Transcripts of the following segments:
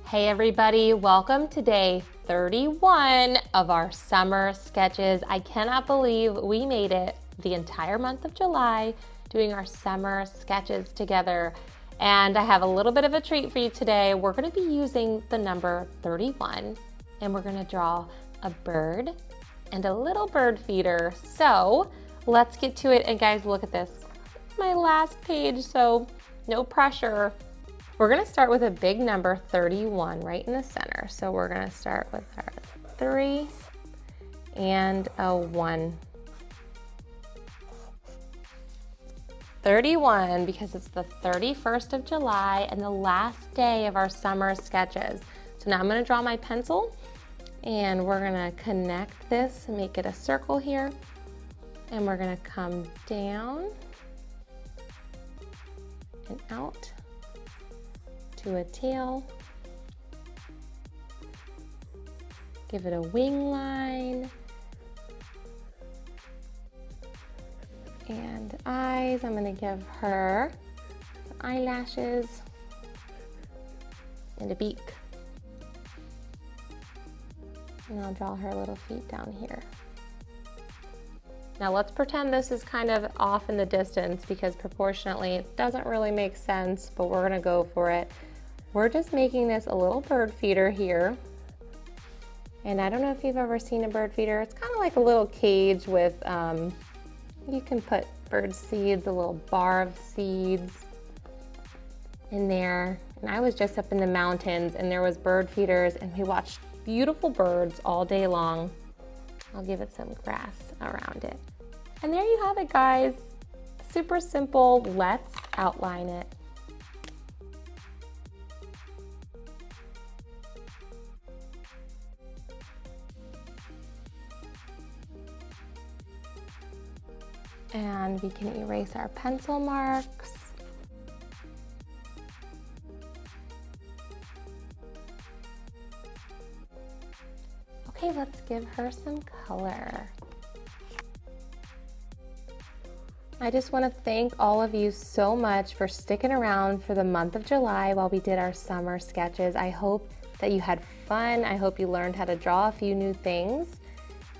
Hey everybody, welcome to day 31 of our summer sketches. I cannot believe we made it the entire month of July doing our summer sketches together. And I have a little bit of a treat for you today. We're going to be using the number 31 and we're going to draw a bird and a little bird feeder. So let's get to it. And guys, look at this. My last page, so no pressure. We're going to start with a big number 31 right in the center. So we're going to start with our 3 and a 1. 31 because it's the 31st of July and the last day of our summer sketches. So now I'm going to draw my pencil and we're going to connect this and make it a circle here. And we're going to come down and out to a tail, give it a wing line, and eyes. I'm going to give her eyelashes and a beak. And I'll draw her little feet down here. Now let's pretend this is kind of off in the distance because proportionately it doesn't really make sense, but we're going to go for it. We're just making this a little bird feeder here. And I don't know if you've ever seen a bird feeder. It's kind of like a little cage with, you can put bird seeds, a little bar of seeds in there. And I was just up in the mountains and there was bird feeders and we watched beautiful birds all day long. I'll give it some grass around it. And there you have it, guys. Super simple. Let's outline it. And we can erase our pencil marks. Okay, let's give her some color. I just want to thank all of you so much for sticking around for the month of July while we did our summer sketches. I hope that you had fun. I hope you learned how to draw a few new things.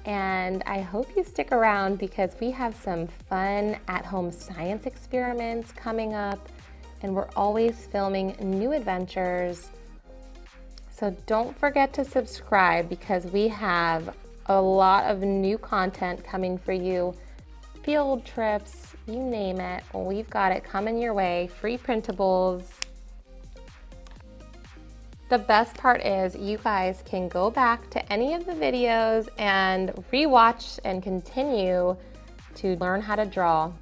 And I hope you stick around because we have some fun at-home science experiments coming up and we're always filming new adventures. So don't forget to subscribe because we have a lot of new content coming for you. Field trips, you name it, we've got it coming your way. Free printables. The best part is you guys can go back to any of the videos and rewatch and continue to learn how to draw.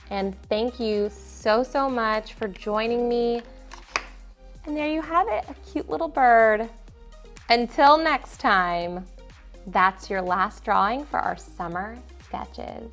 And thank you so much for joining me. And there you have it, a cute little bird. Until next time, that's your last drawing for our summer sketches.